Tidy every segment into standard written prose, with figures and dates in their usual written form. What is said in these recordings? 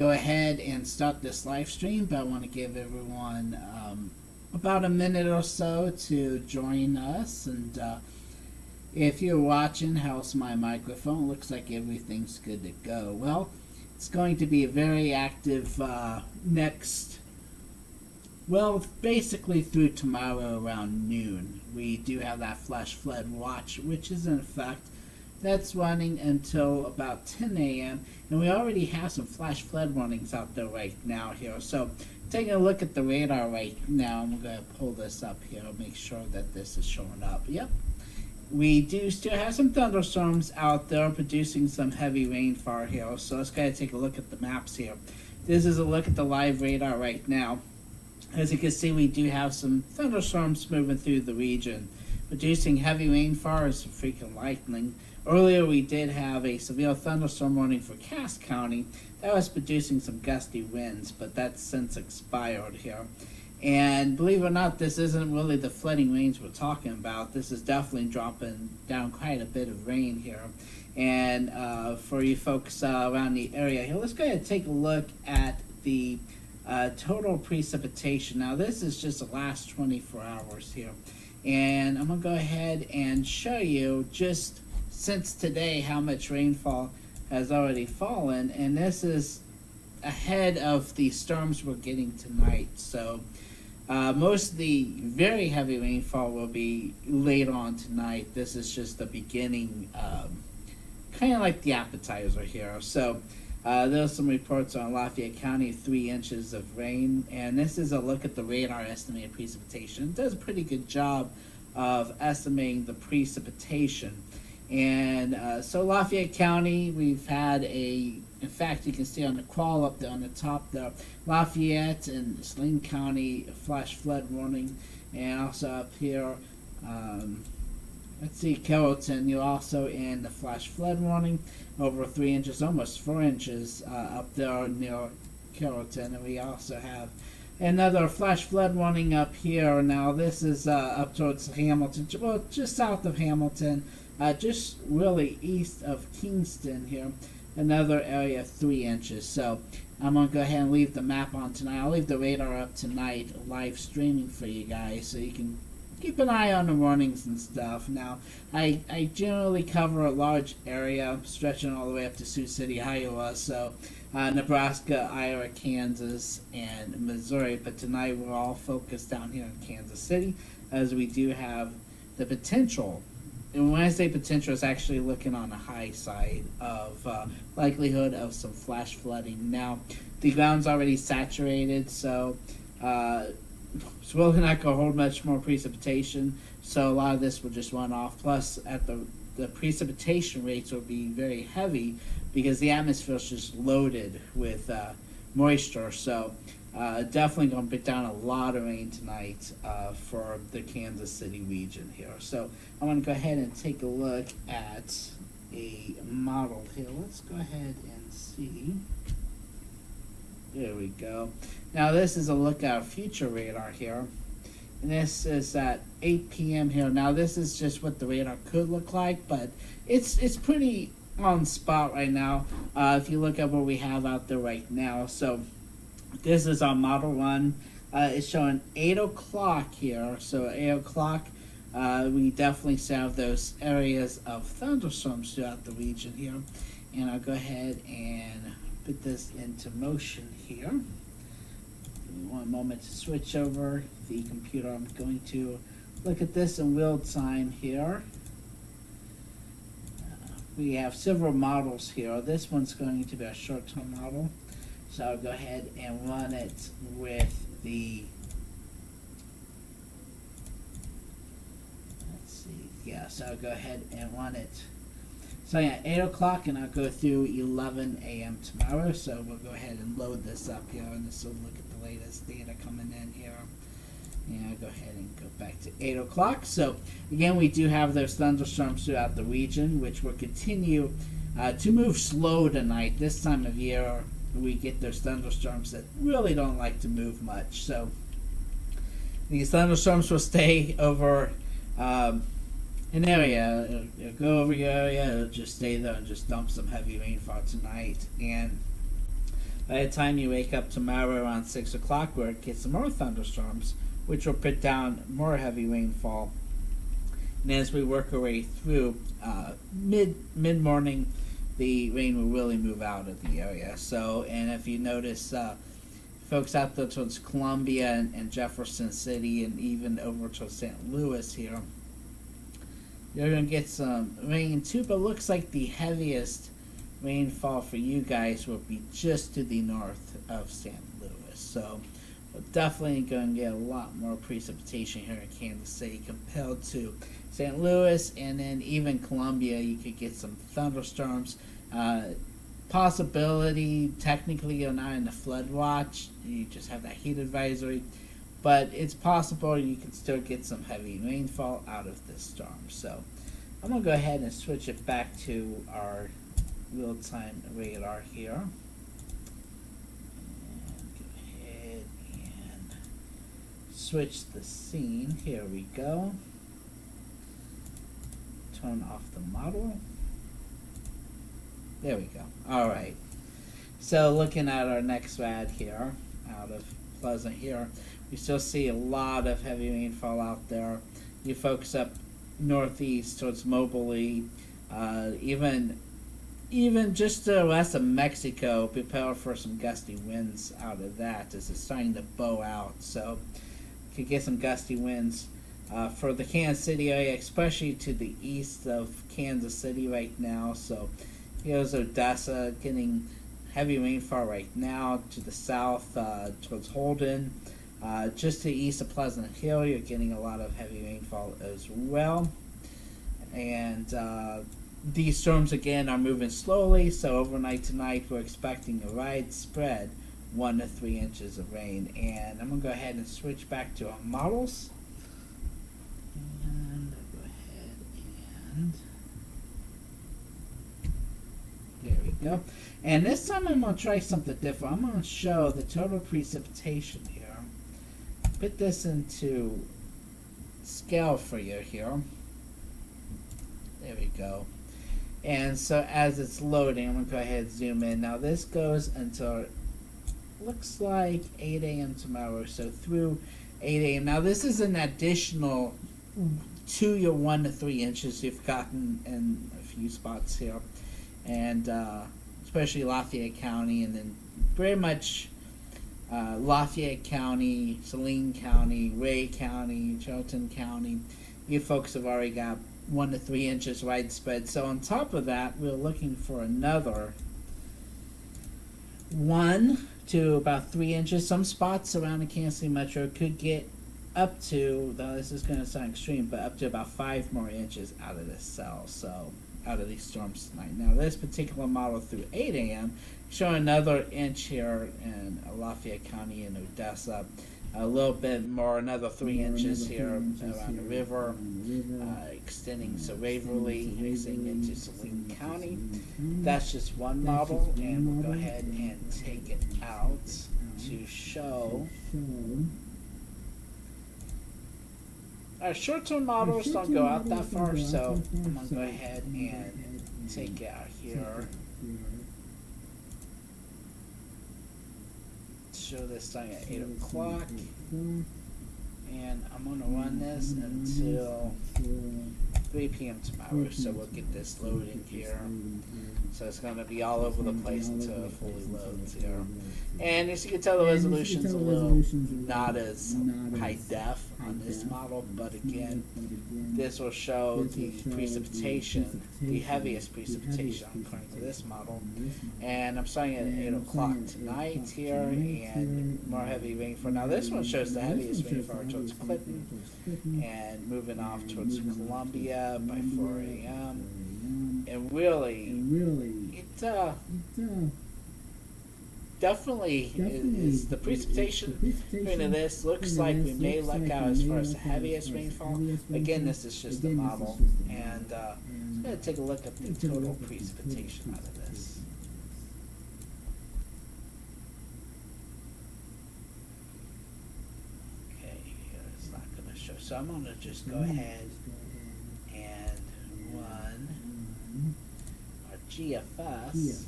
Go ahead and start this live stream, but I want to give everyone about a minute or so to join us. And if you're watching, how's my microphone? Looks like everything's good to go. Well, it's going to be a very active basically through tomorrow around noon. We do have that flash flood watch, which is in effect. That's running until about 10 a.m. And we already have some flash flood warnings out there right now here. So taking a look at the radar right now, I'm going to pull this up here, make sure that this is showing up. Yep. We do still have some thunderstorms out there producing some heavy rainfall here. So let's go ahead and take a look at the maps here. This is a look at the live radar right now. As you can see, we do have some thunderstorms moving through the region, producing heavy rainfall and some frequent lightning. Earlier, we did have a severe thunderstorm warning for Cass County. That was producing some gusty winds, but that's since expired here. And believe it or not, this isn't really the flooding rains we're talking about. This is definitely dropping down quite a bit of rain here. And for you folks around the area here, let's go ahead and take a look at the total precipitation. Now, this is just the last 24 hours here. And I'm going to go ahead and show you just since today how much rainfall has already fallen, and this is ahead of the storms we're getting tonight. So most of the very heavy rainfall will be later on tonight. This is just the beginning, kind of like the appetizer here. So there's some reports on Lafayette County, 3 inches of rain, and this is a look at the radar estimated precipitation. It does a pretty good job of estimating the precipitation. And so Lafayette County, we've had in fact, you can see on the crawl up there on the top there, Lafayette and Saline County flash flood warning. And also up here, let's see, Carrollton, you're also in the flash flood warning, over 3 inches, almost 4 inches up there near Carrollton. And we also have another flash flood warning up here. Now this is up towards Hamilton, well, just south of Hamilton, just really east of Kingston here. Another area of 3 inches. So I'm going to go ahead and leave the map on tonight. I'll leave the radar up tonight, live streaming for you guys, so you can keep an eye on the warnings and stuff. Now, I generally cover a large area, stretching all the way up to Sioux City, Iowa, so Nebraska, Iowa, Kansas, and Missouri. But tonight we're all focused down here in Kansas City, as we do have the potential. And when I say potential, it's actually looking on the high side of likelihood of some flash flooding. Now, the ground's already saturated, so it's really not going to hold much more precipitation. So a lot of this will just run off. Plus, at the precipitation rates will be very heavy because the atmosphere is just loaded with moisture. So definitely going to put down a lot of rain tonight for the Kansas City region here. So I'm going to go ahead and take a look at a model here. Let's go ahead and see. There we go. Now this is a look at our future radar here. And this is at 8 p.m. here. Now this is just what the radar could look like, but it's pretty on spot right now if you look at what we have out there right now. So this is our model run. It's showing 8 o'clock here. So 8 o'clock, we definitely have those areas of thunderstorms throughout the region here. And I'll go ahead and put this into motion here. Give me one moment to switch over the computer. I'm going to look at this in real time here. We have several models here. This one's going to be a short-term model. So I'll go ahead and run it with the, let's see, yeah, so I'll go ahead and run it. So yeah, 8 o'clock, and I'll go through 11 a.m. tomorrow. So we'll go ahead and load this up here, and this will look at the latest data coming in here. And I'll go ahead and go back to 8 o'clock. So again, we do have those thunderstorms throughout the region, which will continue to move slow tonight. This time of year, we get those thunderstorms that really don't like to move much. So these thunderstorms will stay over an area. It'll go over your area, it'll just stay there and just dump some heavy rainfall tonight. And By the time you wake up tomorrow around 6 o'clock, we'll get some more thunderstorms, which will put down more heavy rainfall. And as we work our way through, mid morning, the rain will really move out of the area. So, and if you notice, folks out there towards Columbia and Jefferson City, and even over to St. Louis here, you're going to get some rain too, but it looks like the heaviest rainfall for you guys will be just to the north of St. Louis. So we're definitely going to get a lot more precipitation here in Kansas City compared to St. Louis, and then even Columbia. You could get some thunderstorms. Possibility, technically you're not in the flood watch, you just have that heat advisory, but it's possible you can still get some heavy rainfall out of this storm. So I'm going to go ahead and switch it back to our real-time radar here. And go ahead and switch the scene. Here we go. Turn off the model. There we go. Alright. So looking at our next rad here, out of Pleasant here, we still see a lot of heavy rainfall out there. You folks up northeast towards Moberly, even just west of Mexico, prepare for some gusty winds out of that as it's starting to bow out. So you could get some gusty winds for the Kansas City area, especially to the east of Kansas City right now. So here's Odessa getting heavy rainfall right now. To the south towards Holden. Just to the east of Pleasant Hill, you're getting a lot of heavy rainfall as well. And these storms again are moving slowly, so overnight tonight we're expecting a widespread 1 to 3 inches of rain. And I'm going to go ahead and switch back to our models. And I'll go ahead and there we go. And this time I'm going to try something different. I'm going to show the total precipitation here. Put this into scale for you here. There we go. And so as it's loading, I'm going to go ahead and zoom in. Now this goes until looks like 8 a.m. tomorrow, so through 8 a.m. Now this is an additional to your 1 to 3 inches you've gotten in a few spots here. And especially Lafayette County, and then very much Lafayette County, Saline County, Ray County, Charlton County. You folks have already got 1 to 3 inches widespread. So on top of that, we're looking for another 1 to about 3 inches. Some spots around the Kansas City Metro could get up to, though this is going to sound extreme, but up to about 5 more inches out of this cell. So out of these storms tonight. Now this particular model through 8 a.m. showing another inch here in Lafayette County and Odessa. A little bit more, another 3 inches here around the river, extending to Waverly, mixing into Saline County. That's just one model, and we'll go ahead and take it out to show. Our short-term models don't go out that far, so I'm going to go ahead and take it out here. Show this starting at 8 o'clock. And I'm going to run this until 3 p.m. tomorrow, so we'll get this loading here. So it's going to be all over the place until it fully loads here. And as you can tell, the resolution's a little not as high def on this model, but again, this will show the precipitation, the heaviest precipitation according to this model. And I'm starting at 8 o'clock tonight here, and more heavy rainfall. Now this one shows the heaviest rainfall towards Clinton, and moving off towards Columbia by 4 a.m. And really, it definitely is the precipitation into this looks like we may luck out as far as the heaviest rainfall. Again, this is just a model, and I'm going to take a look at the total precipitation out of this. Okay, here it's not going to show, so I'm going to just go ahead and run our GFS.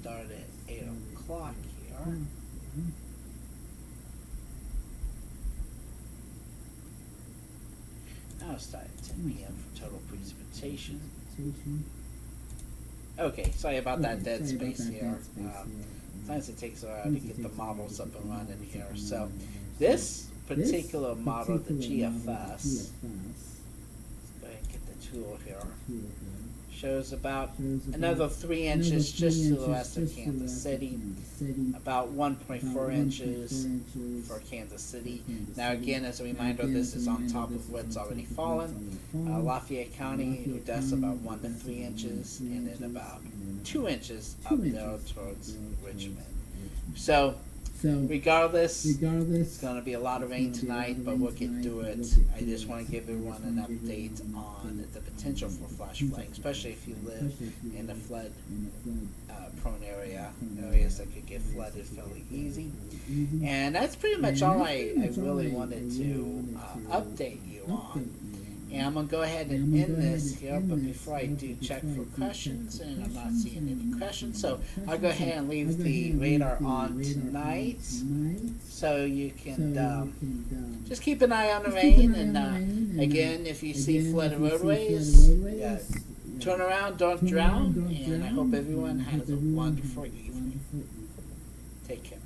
start at 8 o'clock here. Now start at 10 p.m. for total precipitation. Okay, sorry about that dead space here. Sometimes it takes a while to get the models up and running here. So this particular model, the GFS, let's go ahead and get the tool here, shows about another 3 inches just to the west of Kansas City, about 1.4 inches for Kansas City. Now again, as a reminder, this is on top of what's already fallen. Lafayette County does about 1 to 3 inches, and then about 2 inches up there towards Richmond. So regardless, it's going to be a lot of rain tonight, but we'll get through it. I just want to give everyone an update on the potential for flash flooding, especially if you live in a flood prone areas that could get flooded fairly easy. And that's pretty much all I really wanted to update you on. And I'm going to go ahead and end this here, but before I do, check for questions, and I'm not seeing any questions, so I'll go ahead and leave the radar on tonight, so you can just keep an eye on the rain, and again, if you see flooded roadways, turn around, don't drown, and I hope everyone has a wonderful evening. Take care.